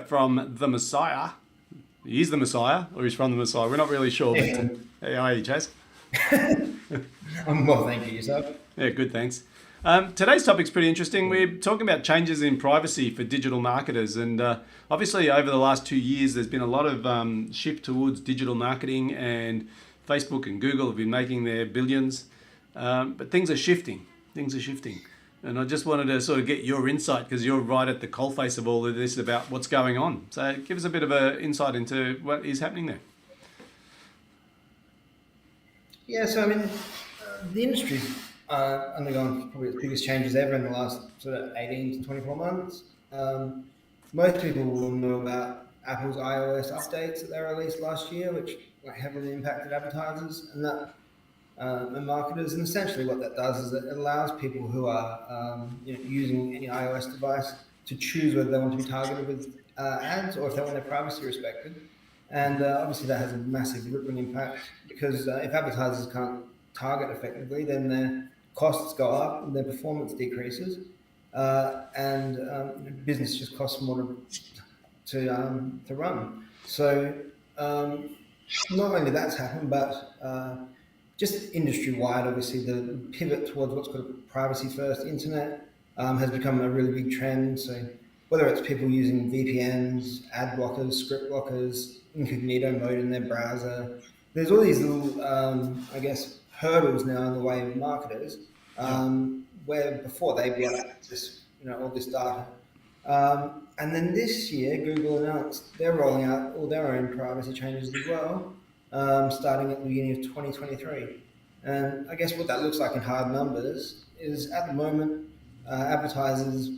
from the Messiah. He's the Messiah, or he's from the Messiah. We're not really sure. But Yeah, hey, how are you, Chaz? I'm well, thank you. Yourself? Yeah, good, thanks. Today's topic's pretty interesting. We're talking about changes in privacy for digital marketers, and obviously over the last 2 years, there's been a lot of shift towards digital marketing, and Facebook and Google have been making their billions, but things are shifting. Things are shifting, and I just wanted to sort of get your insight because you're right at the coalface of all of this about what's going on. So give us a bit of an insight into what is happening there. Yeah, so I mean, the industry's undergone probably its biggest changes ever in the last sort of 18 to 24 months. Most people will know about Apple's iOS updates that they released last year, which heavily impacted advertisers and marketers. And essentially, what that does is it allows people who are using any iOS device to choose whether they want to be targeted with ads or if they want their privacy respected. And obviously, that has a massive rippling impact because if advertisers can't target effectively, then their costs go up and their performance decreases, and business just costs more to run. So not only that's happened, but just industry wide, obviously, the pivot towards what's called a privacy first internet has become a really big trend. So, whether it's people using VPNs, ad blockers, script blockers, incognito mode in their browser, there's all these little, I guess, hurdles now in the way of marketers, Yeah. where before they'd be able to access, all this data. And then this year, Google announced they're rolling out all their own privacy changes as well, starting at the beginning of 2023. And I guess what that looks like in hard numbers is at the moment, advertisers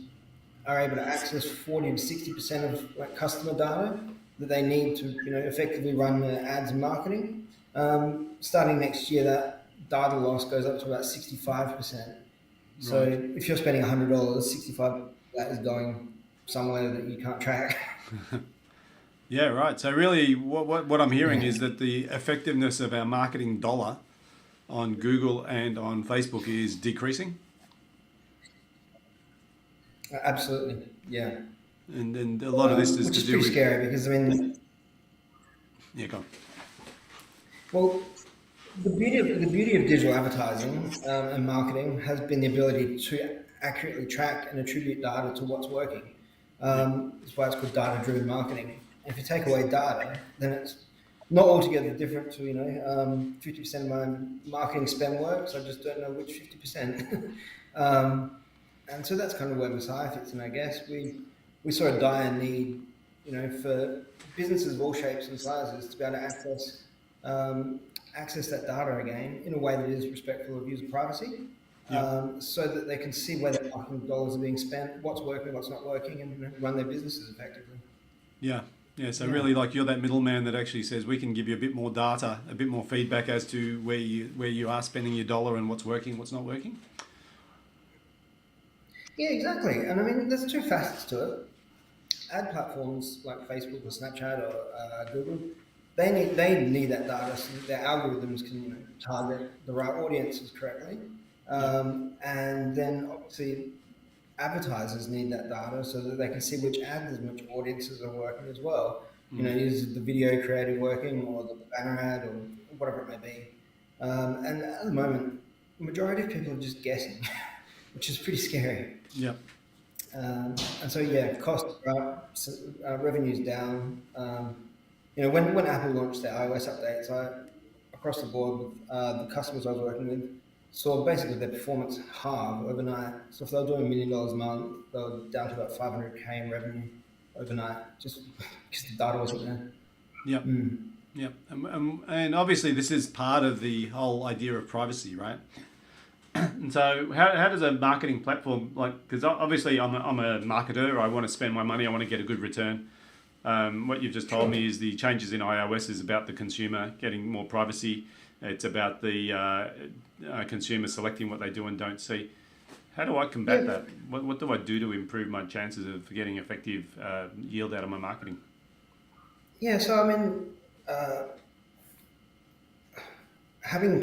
are able to access 40 to 60% of customer data that they need to effectively run their ads and marketing. Starting next year, that data loss goes up to about 65%. So Right. if you're spending $100, 65 of that is going somewhere that you can't track. Yeah, right. So really, what I'm hearing Yeah, is that the effectiveness of our marketing dollar on Google and on Facebook is decreasing, absolutely. Yeah. and a lot of this is Which to is do pretty with scary because I mean, yeah, go on. well, the beauty of digital advertising and marketing has been the ability to accurately track and attribute data to what's working. Yeah, That's why it's called data-driven marketing. And if you take away data, then it's not altogether different to 50% of my marketing spend works. I just don't know which 50%. um, and so that's kind of where Messiah fits in. I guess we saw a dire need, for businesses of all shapes and sizes to be able to um, access that data again in a way that is respectful of user privacy, yeah, so that they can see where their marketing dollars are being spent, what's working, what's not working, and run their businesses effectively. yeah, yeah. So Yeah. really, like you're that middleman that actually says we can give you a bit more data, a bit more feedback as to where you are spending your dollar and what's working, what's not working. Yeah, exactly. And I mean, there's two facets to it. Ad platforms like Facebook or Snapchat or Google, they need that data so that their algorithms can target the right audiences correctly. Yeah, And then obviously advertisers need that data so that they can see which ads and which audiences are working as well. Is the video creative working or the banner ad or whatever it may be. And at the moment, the majority of people are just guessing, which is pretty scary. yeah, And so yeah, costs are up, revenues down. When Apple launched their iOS updates, across the board with the customers I was working with, saw basically their performance halve overnight. So if they were doing $1 million a month, they were down to about 500K in revenue overnight, just because the data wasn't there. yeah, Mm. yeah. And obviously, this is part of the whole idea of privacy, right? And so, how does a marketing platform because obviously I'm a marketer, I want to spend my money, I want to get a good return. What you've just told Sure. me is the changes in iOS is about the consumer getting more privacy. It's about the consumer selecting what they do and don't see. How do I combat Yeah, that? What do I do to improve my chances of getting effective yield out of my marketing? yeah. So I mean, uh, having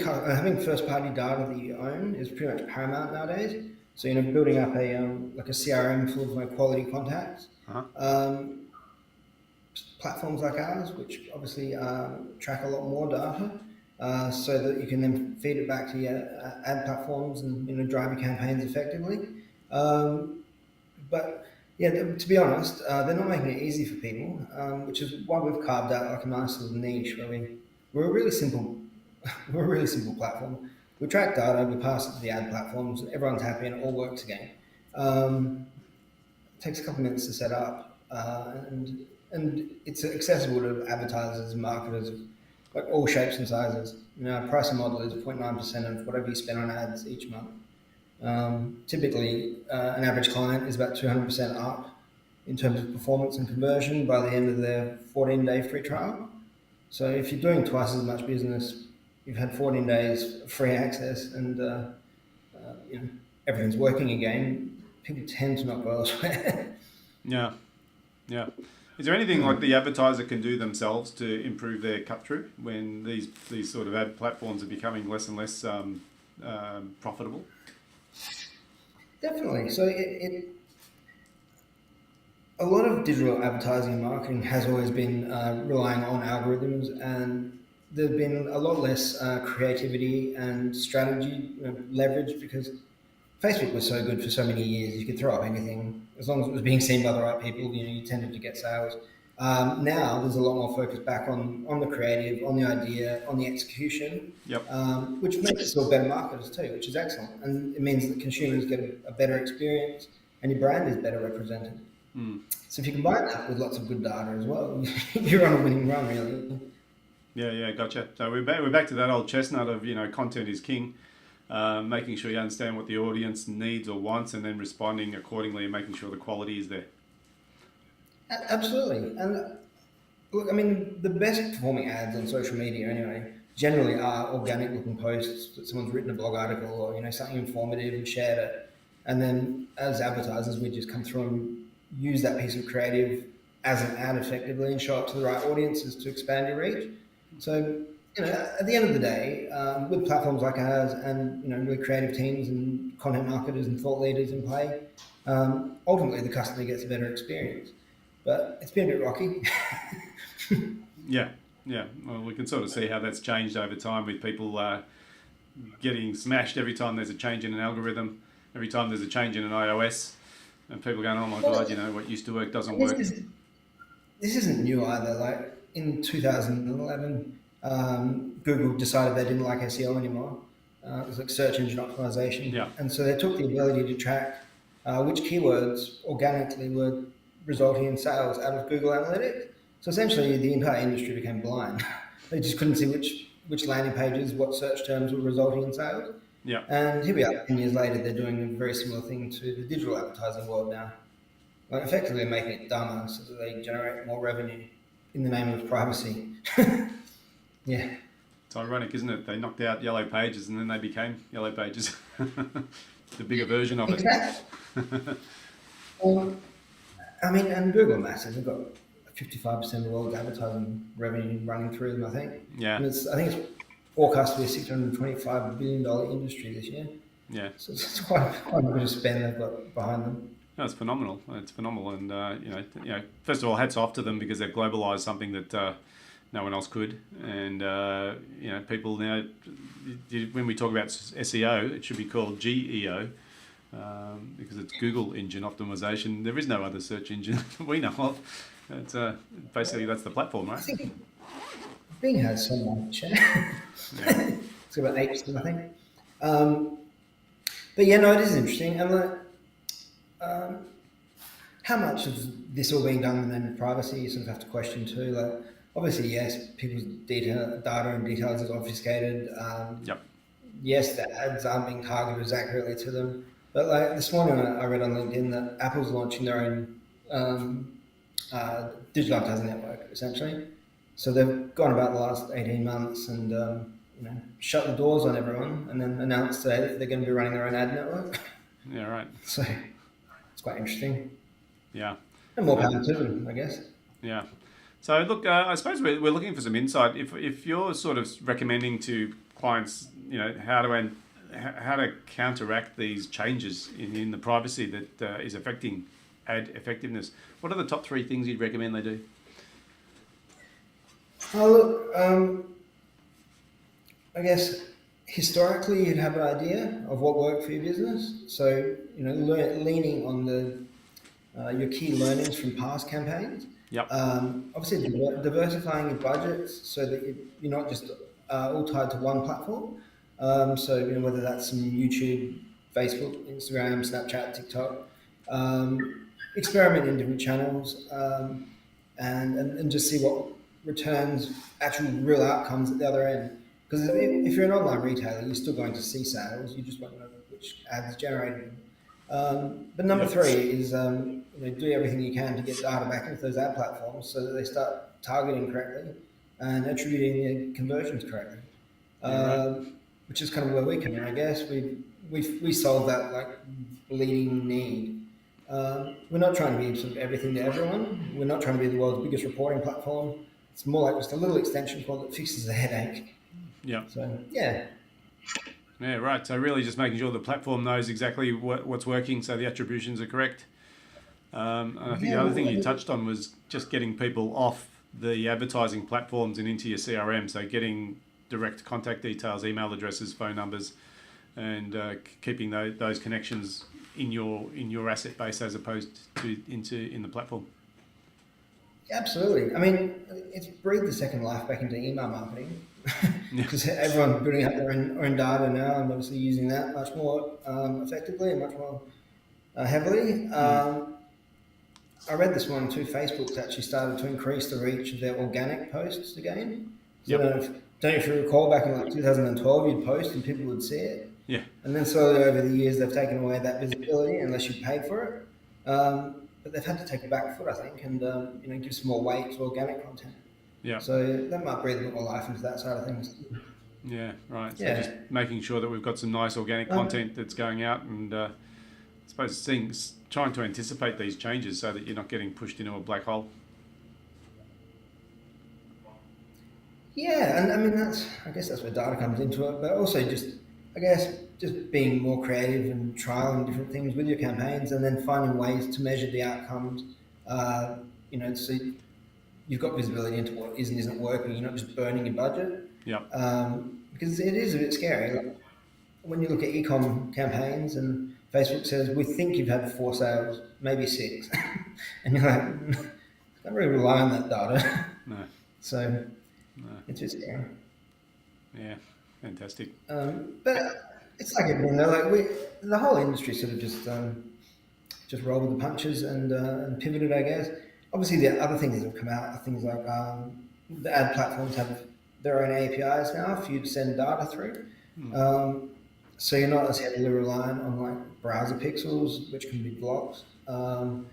first party data that you own is pretty much paramount nowadays. So building up a like a CRM full of quality contacts. Huh? Um, platforms like ours, which obviously track a lot more data, so that you can then feed it back to your ad platforms and drive your campaigns effectively. But yeah, to be honest, they're not making it easy for people, which is why we've carved out like a nice little niche where we're a really simple we're a really simple platform. We track data, we pass it to the ad platforms, everyone's happy, and it all works again. It takes a couple of minutes to set up, and it's accessible to advertisers and marketers of like all shapes and sizes. Our pricing model is 0.9% of whatever you spend on ads each month. Typically, an average client is about 200% up in terms of performance and conversion by the end of their 14-day free trial. So if you're doing twice as much business, you've had 14 days of free access, and you know, everything's working again, people tend to not go elsewhere. Yeah, yeah. Is there anything like the advertiser can do themselves to improve their cut through when these sort of ad platforms are becoming less and less profitable? Definitely. So a lot of digital advertising and marketing has always been relying on algorithms, and there's been a lot less creativity and strategy leverage because Facebook was so good for so many years. You could throw up anything as long as it was being seen by the right people. You tended to get sales. Now there's a lot more focus back on the creative, on the idea, on the execution, Yep. which makes us all better marketers too, which is excellent. And it means that consumers get a better experience, and your brand is better represented. So if you combine that with lots of good data as well, you're on a winning run, really. Yeah, yeah, gotcha. So we're back to that old chestnut of content is king, making sure you understand what the audience needs or wants, and then responding accordingly and making sure the quality is there. Absolutely. And look, I mean, the best performing ads on social media, anyway, generally are organic looking posts that someone's written a blog article or something informative and shared it. And then as advertisers, we just come through and use that piece of creative as an ad effectively and show it to the right audiences to expand your reach. So, at the end of the day, with platforms like ours and with creative teams and content marketers and thought leaders in play, ultimately the customer gets a better experience. But it's been a bit rocky. Yeah, yeah. Well, we can sort of see how that's changed over time with people getting smashed every time there's a change in an algorithm, every time there's a change in an iOS, and people going, "Oh my God, what used to work doesn't work." This isn't new either. Like in 2011, Google decided they didn't like SEO anymore. It was like search engine optimization. Yeah. And so they took the ability to track which keywords organically were resulting in sales out of Google Analytics. So essentially, the entire industry became blind. They just couldn't see which landing pages, what search terms were resulting in sales. Yeah. And here we are, 10 years later, they're doing a very similar thing to the digital advertising world now. Like effectively making it dumber so that they generate more revenue in the name of privacy. Yeah. It's ironic, isn't it? They knocked out Yellow Pages and then they became Yellow Pages. The bigger version of it. Exactly. I mean, and Google Massive, they've got 55% of the world's advertising revenue running through them, I think. Yeah. And I think it's forecast to be a $625 billion industry this year. Yeah. So it's quite a bit of spend they've got behind them. No, it's phenomenal. It's phenomenal, and first of all, hats off to them because they've globalized something that no one else could. And people now, when we talk about SEO, it should be called GEO because it's Google Engine Optimization. There is no other search engine we know of. It's basically that's the platform, right? I think Bing has some market share. Yeah. It's about 8%, I think. But yeah, no, it is interesting. And how much of this all being done within privacy, you sort of have to question too. Like, obviously, yes, people's data and details is obfuscated. Yep. Yes, the ads aren't being targeted as accurately to them. But like this morning, I read on LinkedIn that Apple's launching their own digital advertising network, essentially. So they've gone about the last 18 months and shut the doors on everyone, and then announced today that they're going to be running their own ad network. Yeah, right. So it's quite interesting. Yeah. And more power to them, I guess. Yeah. So look, I suppose we're looking for some insight. If you're sort of recommending to clients, how to counteract these changes in the privacy that is affecting ad effectiveness, what are the top 3 things you'd recommend they do? Oh, look, I guess historically you'd have an idea of what worked for your business. So, leaning on your key learnings from past campaigns. Yep. Obviously, diversifying your budgets so that you're not just all tied to one platform. So, whether that's some YouTube, Facebook, Instagram, Snapchat, TikTok, experiment in different channels, and just see what returns actual real outcomes at the other end. Because if you're an online retailer, you're still going to see sales. You just won't know which ads generated them. But number Yep. three is do everything you can to get data back into those ad platforms so that they start targeting correctly and attributing the conversions correctly. Yeah. Right. Which is kind of where we come in, I guess. We solve that like bleeding need. We're not trying to be sort of everything to everyone. We're not trying to be the world's biggest reporting platform. It's more like just a little extension cord that fixes the headache. Yeah. So yeah, Yeah. Right. So really, just making sure the platform knows exactly what's working, so the attributions are correct. And I think the yeah. other thing you touched on was just getting people off the advertising platforms and into your CRM. So getting direct contact details, email addresses, phone numbers, and keeping those connections in your asset base as opposed to in the platform. Absolutely. I mean, it's breathed a second life back into email marketing Yeah. because everyone's building up their own data now and obviously using that much more effectively and much more heavily. Mm. I read this morning too. Facebook's actually started to increase the reach of their organic posts again. So Yep. don't know if you recall back in like 2012, you'd post and people would see it. Yeah. And then slowly over the years, they've taken away that visibility unless you paid for it. But they've had to take a back foot, I think, and give some more weight to organic content. Yeah. So that might breathe a bit more life into that side of things. Yeah. Right. So Yeah. just making sure that we've got some nice organic content that's going out, and I suppose trying to anticipate these changes so that you're not getting pushed into a black hole. Yeah, and I mean I guess that's where data comes into it, but also I guess just being more creative and trialing different things with your campaigns, and then finding ways to measure the outcomes. So you've got visibility into what is and isn't working. You're not just burning your budget, Yeah. because it is a bit scary. Like, when you look at e-com campaigns and Facebook says we think you've had 4 sales, maybe 6, and you're like, I don't really rely on that data. No. So No. it's just scary. Yeah. Fantastic. But it's like everything though. Like the whole industry sort of just rolled with the punches and pivoted, I guess. Obviously, the other things that have come out are things like the ad platforms have their own APIs now for you to send data through. So you're not as heavily reliant on like browser pixels, which can be blocks. And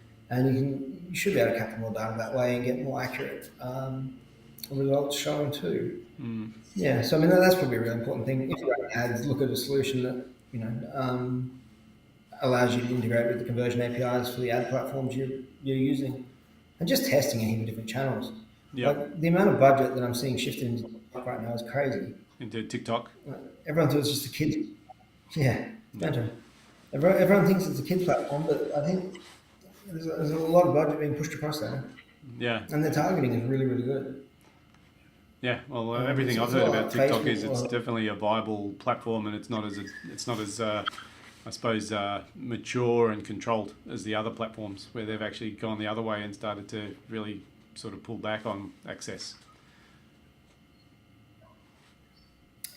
you should be able to capture more data that way and get more accurate results showing too. Yeah, so I mean that's probably a really important thing. If you're running ads, look at a solution that allows you to integrate with the conversion APIs for the ad platforms you're using, and just testing a heap of different channels. Yep. Like the amount of budget that I'm seeing shifting into TikTok right now is crazy. Into TikTok. Like, everyone thought it's just a kid. Yeah, don't you? Everyone thinks it's a kid platform, but I think there's a lot of budget being pushed across there, Yeah. and the targeting is really, really good. Yeah, well, everything I've it's heard not about like TikTok Facebook is it's or- definitely a viable platform, and it's not as I suppose mature and controlled as the other platforms, where they've actually gone the other way and started to really sort of pull back on access.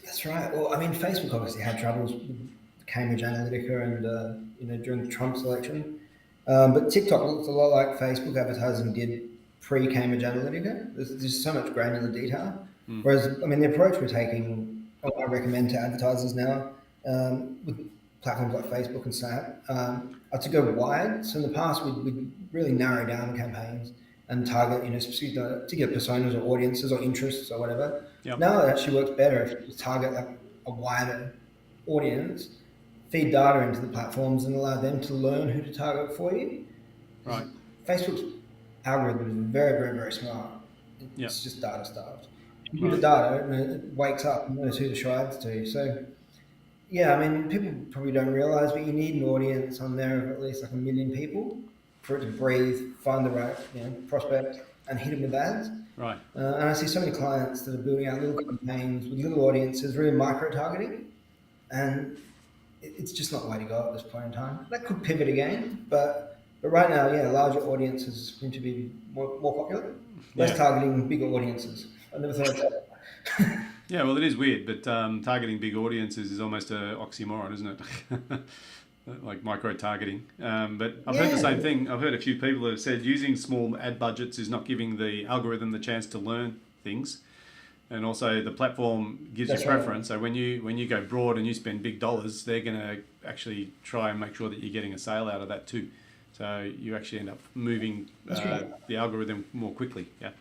That's right. Well, I mean, Facebook obviously had troubles with Cambridge Analytica and during the Trump's election, but TikTok looks a lot like Facebook advertising did pre-Cambridge Analytica. There's so much granular detail. Whereas, I mean, the approach we're taking, I recommend to advertisers now with platforms like Facebook and Snap, are to go wide. So in the past, we'd really narrow down campaigns and target, specific particular personas or audiences or interests or whatever. Yep. Now it actually works better if you target like a wider audience, feed data into the platforms and allow them to learn who to target for you. Right. Facebook's algorithm is very, very, very smart. It's Yep. just data starved. You give the data and it wakes up and knows who to show ads to. So yeah, I mean, people probably don't realize, but you need an audience on there of at least like 1 million people for it to breathe, find the right prospect, and hit them with ads. Right. And I see so many clients that are building out little campaigns with little audiences, really micro targeting, and it's just not the way to go at this point in time. That could pivot again, but right now, yeah, larger audiences seem to be more popular. Less Yeah. targeting bigger audiences. I never thought I'd say that. Yeah, well, it is weird, but targeting big audiences is almost an oxymoron, isn't it? Like micro targeting. But I've heard the same Yeah, thing. I've heard a few people that have said using small ad budgets is not giving the algorithm the chance to learn things. And also the platform gives you that's right. preference. So when you go broad and you spend big dollars, they're going to actually try and make sure that you're getting a sale out of that too. So you actually end up moving That's right. the algorithm more quickly. Yeah.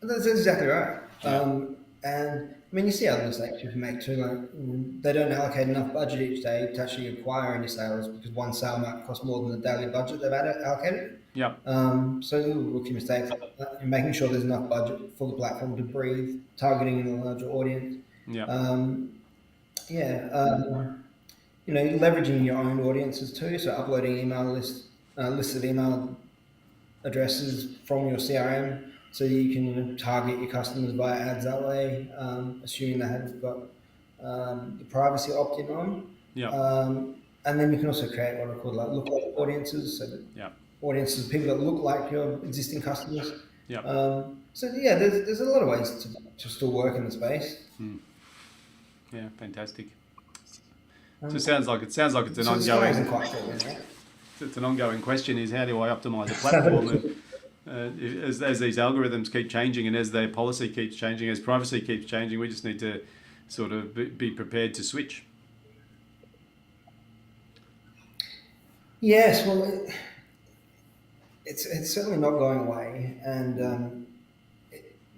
That's exactly right. Yeah. And I mean, you see other mistakes you can make too. Like they don't allocate enough budget each day to actually acquire any sales because one sale might cost more than the daily budget they've allocated. Yeah. So little rookie mistakes like that, and making sure there's enough budget for the platform to breathe, targeting in a larger audience. Yeah. Um, yeah, leveraging your own audiences too. So uploading lists of email addresses from your CRM, so you can target your customers via ads that way. Assuming they have got the privacy opt-in on, Yeah. and then you can also create what are called like lookalike audiences. So that Yeah. audiences, people that look like your existing customers. Yeah. So yeah, there's a lot of ways to still work in the space. Yeah. Fantastic. So Um, it sounds like it's an so the sky isn't ongoing quite falling, right? it's an ongoing question is how do I optimize a platform as these algorithms keep changing and as their policy keeps changing, as privacy keeps changing, we just need to sort of be prepared to switch. Yes, well, it's certainly not going away, and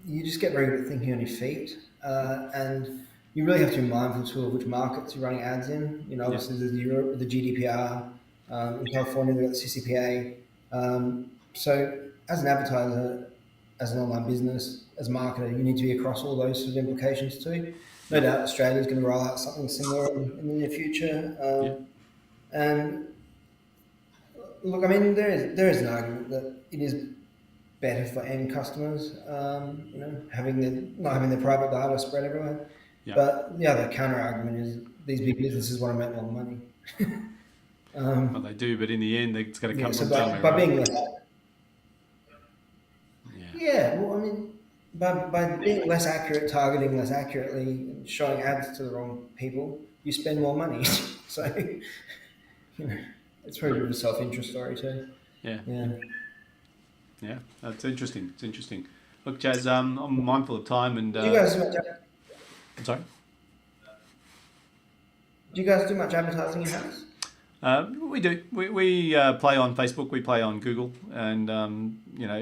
you just get very good at thinking on your feet, and you really have to be mindful too of which markets you're running ads in. Yeah. Obviously there's Europe with the GDPR, in California they've got the CCPA. So as an advertiser, as an online business, as a marketer, you need to be across all those sort of implications too. No Yeah. doubt Australia's going to roll out something similar in the near future, Yeah. and look, I mean, there is an argument that it is better for end customers, having not having their private data spread everywhere. Yeah. But the other counter argument is these big businesses want to make more money. Well, they do, but in the end, it's got to Yeah, come so from somewhere, by right? being less, Yeah. yeah, well, I mean, by being less accurate, targeting less accurately, and showing ads to the wrong people, you spend more money. So, it's probably a bit of a self-interest story too. Yeah. Yeah. Yeah. That's interesting. It's interesting. Look, Chaz, I'm mindful of time and Do you guys do much? I'm sorry. Do you guys do much advertising in house? We do. We play on Facebook. We play on Google, and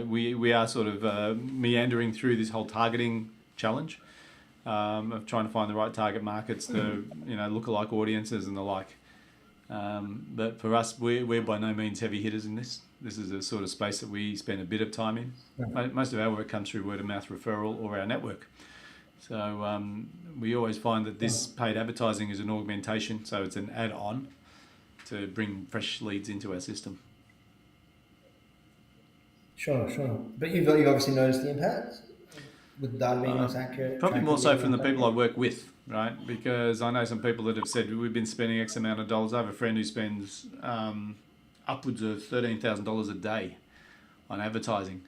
we are sort of meandering through this whole targeting challenge of trying to find the right target markets, the lookalike audiences and the like. But for us, we're by no means heavy hitters in this. This is a sort of space that we spend a bit of time in. Most of our work comes through word of mouth referral or our network. So we always find that this paid advertising is an augmentation, so it's an add-on to bring fresh leads into our system. Sure. But you've obviously noticed the impact with data being less accurate. Probably more tracking so being from the less people I accurate. work with, right? Because I know some people that have said we've been spending X amount of dollars. I have a friend who spends upwards of $13,000 a day on advertising.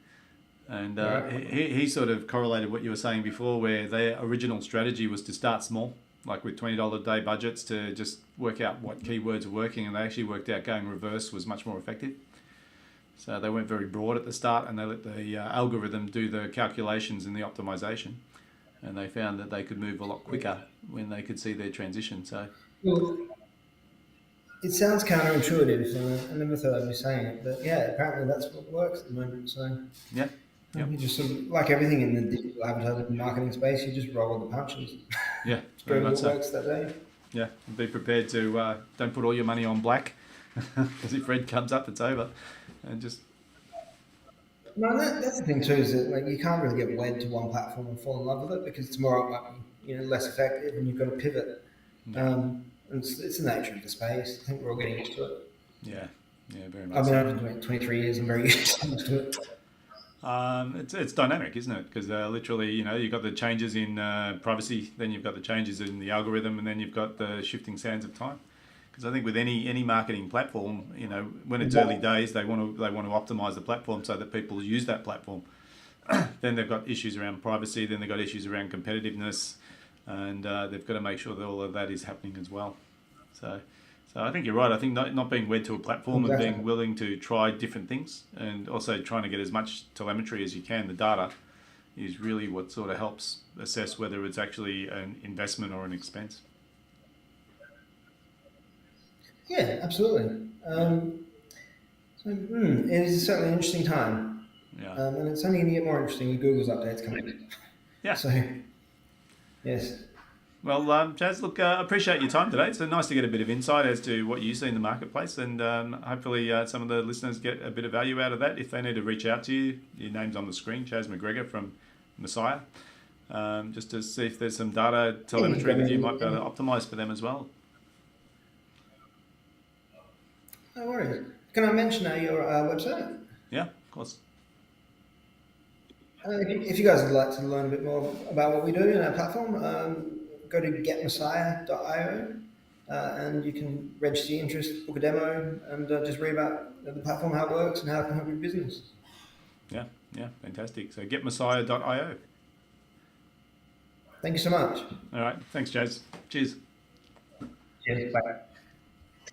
And Right. he sort of correlated what you were saying before, where their original strategy was to start small, like with $20 a day budgets to just work out what keywords are working, and they actually worked out going reverse was much more effective. So they went very broad at the start, and they let the algorithm do the calculations and the optimization, and they found that they could move a lot quicker when they could see their transition. So Well, it sounds counterintuitive, and I never thought I'd be saying it, but yeah, apparently that's what works at the moment. So yeah, yeah, you just sort of, like everything in the digital advertising and marketing space, you just roll with the punches. yeah, Go very with much what so. works that day. Yeah, be prepared to don't put all your money on black, because if red comes up, it's over, and just No, that's the thing too, is that like you can't really get wed to one platform and fall in love with it because tomorrow it might be less effective, and you've got to pivot. yeah, And it's the nature of the space. I think we're all getting used to it. yeah, Yeah, very much I've been so. open to it 23 years. I'm very used to it. It's dynamic, isn't it? Because literally, you've got the changes in privacy, then you've got the changes in the algorithm, and then you've got the shifting sands of time. Because I think with any marketing platform, when it's early Exactly. days, they want to optimize the platform so that people use that platform. Then they've got issues around privacy. Then they've got issues around competitiveness, and they've got to make sure that all of that is happening as well. So, so I think you're right. I think not being wed to a platform and Exactly. being willing to try different things, and also trying to get as much telemetry as you can, the data, is really what sort of helps assess whether it's actually an investment or an expense. Yeah, absolutely. Yeah, It is certainly an interesting time, yeah, and it's only going to get more interesting with Google's updates coming. yeah. So, yes. Well, Chaz, look, appreciate your time today. It's nice to get a bit of insight as to what you see in the marketplace, and hopefully some of the listeners get a bit of value out of that. If they need to reach out to you, your name's on the screen, Chaz McGregor from Messiah, just to see if there's some data Yeah, you can telemetry grab that me you on might be able LinkedIn. to optimize for them as well. No worries. Can I mention your website? Yeah, of course. If you guys would like to learn a bit more about what we do in our platform, go to getmessiah.io and you can register your interest, book a demo, and just read about the platform, how it works, and how it can help your business. Yeah, yeah, fantastic. So getmessiah.io. Thank you so much. All right, thanks, Chaz. Cheers. Cheers. Bye.